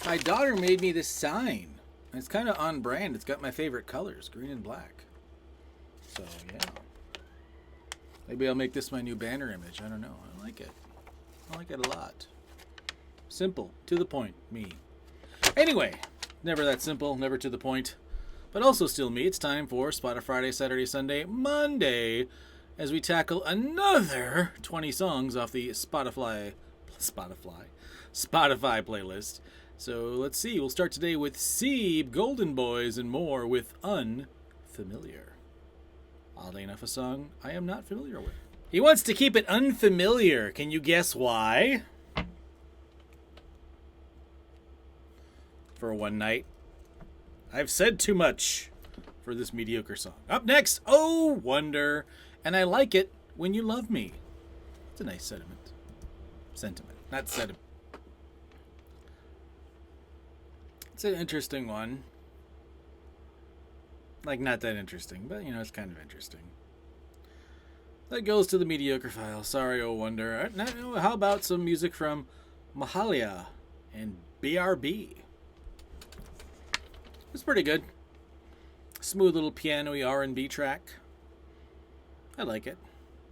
My daughter made me this sign. It's kind of on brand. It's got my favorite colors, green and black. So, yeah. Maybe I'll make this my new banner image. I don't know. I like it. I like it a lot. Simple. To the point. Me. Anyway, never that simple. Never to the point. But also still me. It's time for Spotify Friday, Saturday, Sunday, Monday, as we tackle another 20 songs off the Spotify playlist. So let's see. We'll start today with Seeb, Golden Boys, and more with Unfamiliar. Oddly enough, a song I am not familiar with. He wants to keep it unfamiliar. Can you guess why? For one night. I've said too much for this mediocre song. Up next, Oh Wonder. And I like it when you love me. It's a nice sentiment. Not sentiment. It's an interesting one. Like, not that interesting, but, it's kind of interesting. That goes to the mediocre file. Sorry, Oh Wonder. How about some music from Mahalia and BRB? It's pretty good. Smooth little piano-y R&B track. I like it.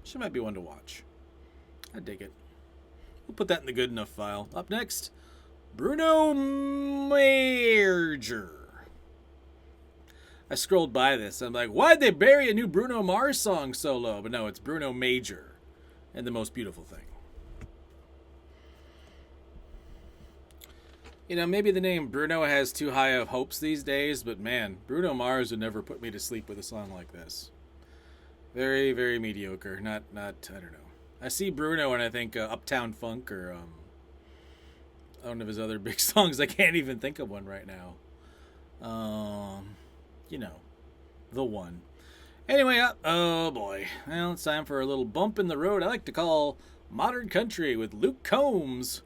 She might be one to watch. I dig it. We'll put that in the good enough file. Up next, Bruno Major. I scrolled by this. I'm like, why'd they bury a new Bruno Mars song so low? But no, it's Bruno Major. And The Most Beautiful Thing. Maybe the name Bruno has too high of hopes these days, but man, Bruno Mars would never put me to sleep with a song like this. Very, very mediocre. Not. I don't know. I see Bruno and I think Uptown Funk or one of his other big songs. I can't even think of one right now. The one. Anyway, oh boy. Well, it's time for a little bump in the road I like to call Modern Country with Luke Combs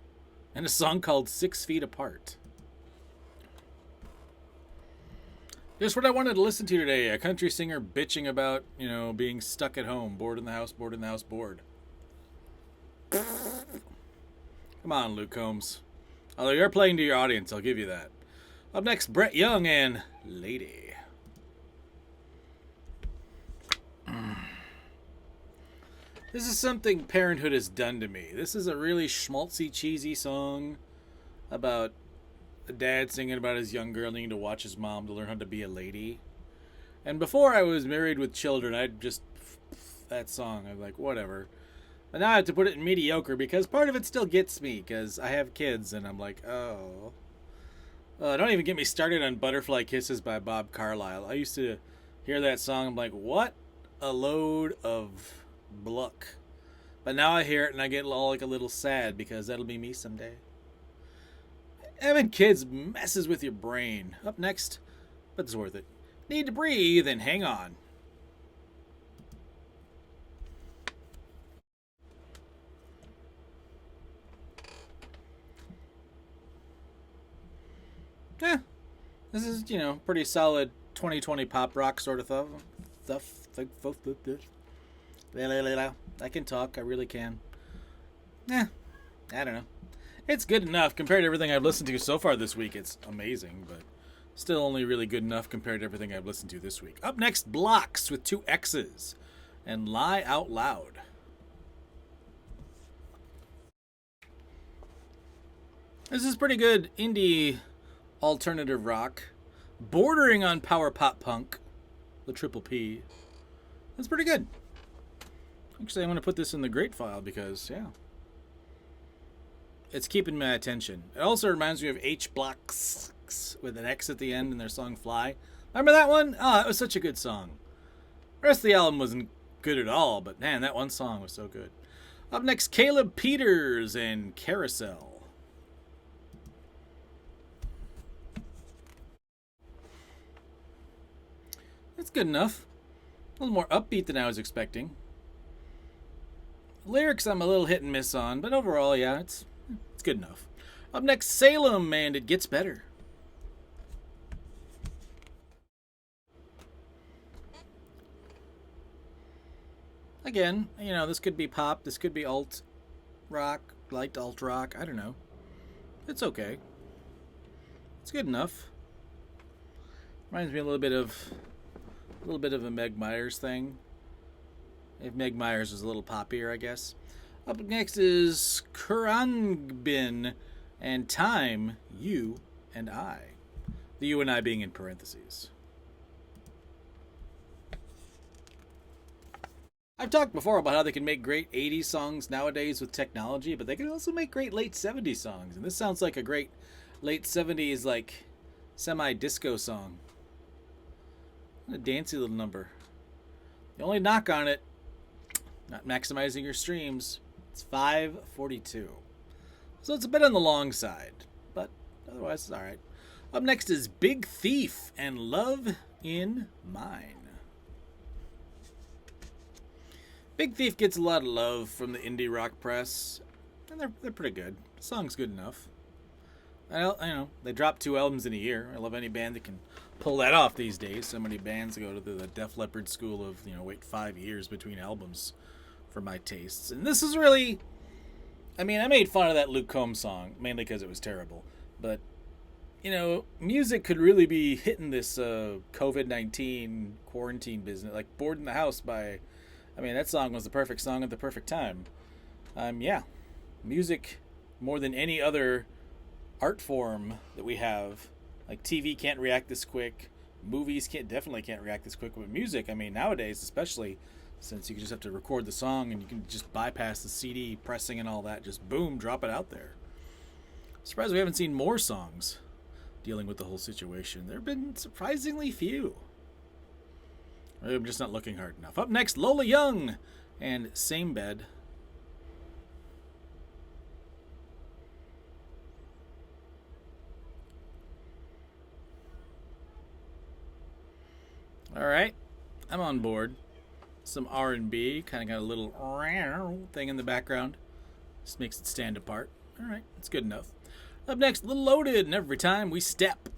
and a song called 6 Feet Apart. Just what I wanted to listen to today. A country singer bitching about, being stuck at home, bored in the house, bored. Come on, Luke Combs. Although you're playing to your audience, I'll give you that. Up next, Brett Young and Lady. This is something Parenthood has done to me. This is a really schmaltzy, cheesy song about a dad singing about his young girl needing to watch his mom to learn how to be a lady. And before I was married with children, I'd just... that song, I'm like, whatever. But now I have to put it in mediocre because part of it still gets me because I have kids and I'm like, oh. Don't even get me started on Butterfly Kisses by Bob Carlyle. I used to hear that song, I'm like, what a load of bluck. But now I hear it and I get all like a little sad because that'll be me someday. Having kids messes with your brain. Up next, but it's worth it. Need to breathe and hang on. This is, pretty solid 2020 pop rock sort of stuff. I can talk, I really can. I don't know. It's good enough compared to everything I've listened to so far this week. It's amazing, but still only really good enough compared to everything I've listened to this week. Up next, Blocks with 2 X's and Lie Out Loud. This is pretty good indie alternative rock, bordering on power pop punk, the Triple P. That's pretty good. Actually, I'm going to put this in the great file because, it's keeping my attention. It also reminds me of H Blocks with an X at the end in their song Fly. Remember that one? Oh, that was such a good song. The rest of the album wasn't good at all, but man, that one song was so good. Up next, Caleb Peters and Carousel. That's good enough. A little more upbeat than I was expecting. Lyrics I'm a little hit and miss on, but overall, it's good enough. Up next, Salem, and It Gets Better. Again, this could be pop, this could be alt rock, light alt rock, I don't know. It's okay. It's good enough. Reminds me a little bit of a Meg Myers thing. If Meg Myers was a little poppier, I guess. Up next is Khruangbin and Time, You and I. The you and I being in parentheses. I've talked before about how they can make great 80s songs nowadays with technology, but they can also make great late 70s songs. And this sounds like a great late 70s, like, semi-disco song. A dancey little number. The only knock on it, not maximizing your streams, it's 542. So it's a bit on the long side, but otherwise it's alright. Up next is Big Thief and Love in Mine. Big Thief gets a lot of love from the indie rock press, and they're pretty good. The song's good enough. I know they drop 2 albums in a year. I love any band that can pull that off these days. So many bands go to the Def Leppard school of wait 5 years between albums for my tastes. And this is really, I made fun of that Luke Combs song mainly because it was terrible, but music could really be hitting this COVID-19 quarantine business, like Bored in the House by. That song was the perfect song at the perfect time. Music, more than any other art form that we have, like TV can't react this quick, movies definitely can't react this quick, but music, nowadays, especially since you can just have to record the song and you can just bypass the CD pressing and all that, just boom, drop it out there. Surprised we haven't seen more songs dealing with the whole situation. There have been surprisingly few. I'm just not looking hard enough. Up next, Lola Young and Same Bed. All right, I'm on board. Some R&B, kind of got a little thing in the background. Just makes it stand apart. All right, that's good enough. Up next, Lil Loaded and Every Time We Step.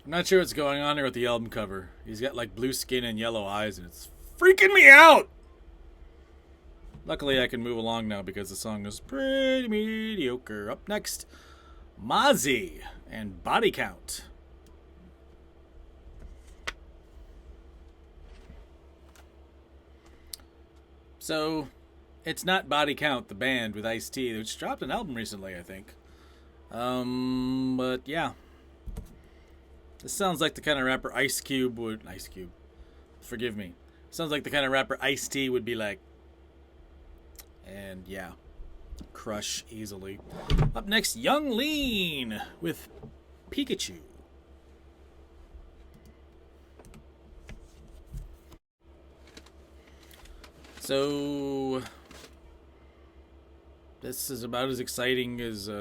I'm not sure what's going on here with the album cover. He's got like blue skin and yellow eyes, and it's freaking me out! Luckily, I can move along now because the song is pretty mediocre. Up next, Mozzy and Body Count. So, it's not Body Count, the band with Ice-T, which dropped an album recently, I think. But yeah. This sounds like the kind of rapper Ice Cube, forgive me. Sounds like the kind of rapper Ice-T would be like. And yeah, crush easily. Up next, Young Lean with Pikachu. So, this is about as exciting as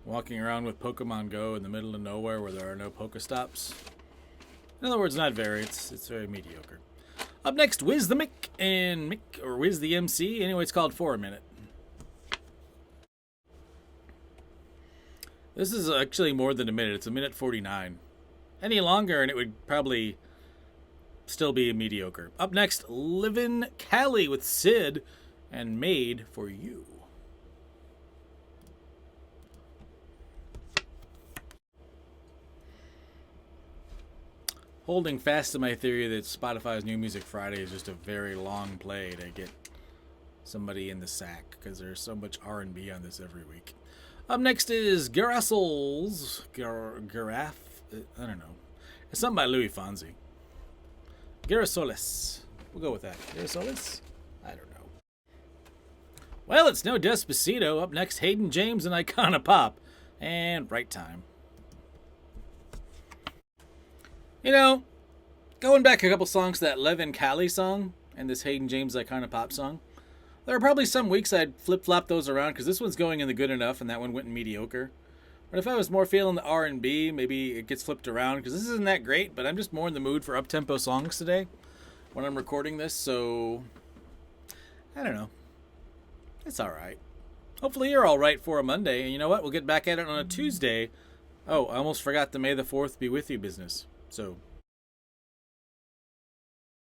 walking around with Pokemon Go in the middle of nowhere where there are no Pokestops. In other words, not very. It's very mediocre. Up next, Wiz the Mick and Wiz the MC. Anyway, it's called For a Minute. This is actually more than a minute. It's a minute 49. Any longer and it would probably still be mediocre. Up next, Livin' Cali with Sid and Made for You. Holding fast to my theory that Spotify's New Music Friday is just a very long play to get somebody in the sack because there's so much R&B on this every week. Up next is Girasoles. I don't know. It's something by Louis Fonsi. Girasoles. We'll go with that. Girasoles? I don't know. Well, it's no Despacito. Up next, Hayden James and Icona Pop. And Right Time. Going back a couple songs to that Livin' Cali song and this Hayden James Icona Pop song, there are probably some weeks I'd flip-flop those around because this one's going in the good enough and that one went in mediocre. But if I was more feeling the R&B, maybe it gets flipped around because this isn't that great, but I'm just more in the mood for up-tempo songs today when I'm recording this, so I don't know. It's alright. Hopefully you're alright for a Monday, and you know what? We'll get back at it on a Tuesday. Oh, I almost forgot the May the 4th be with you business. So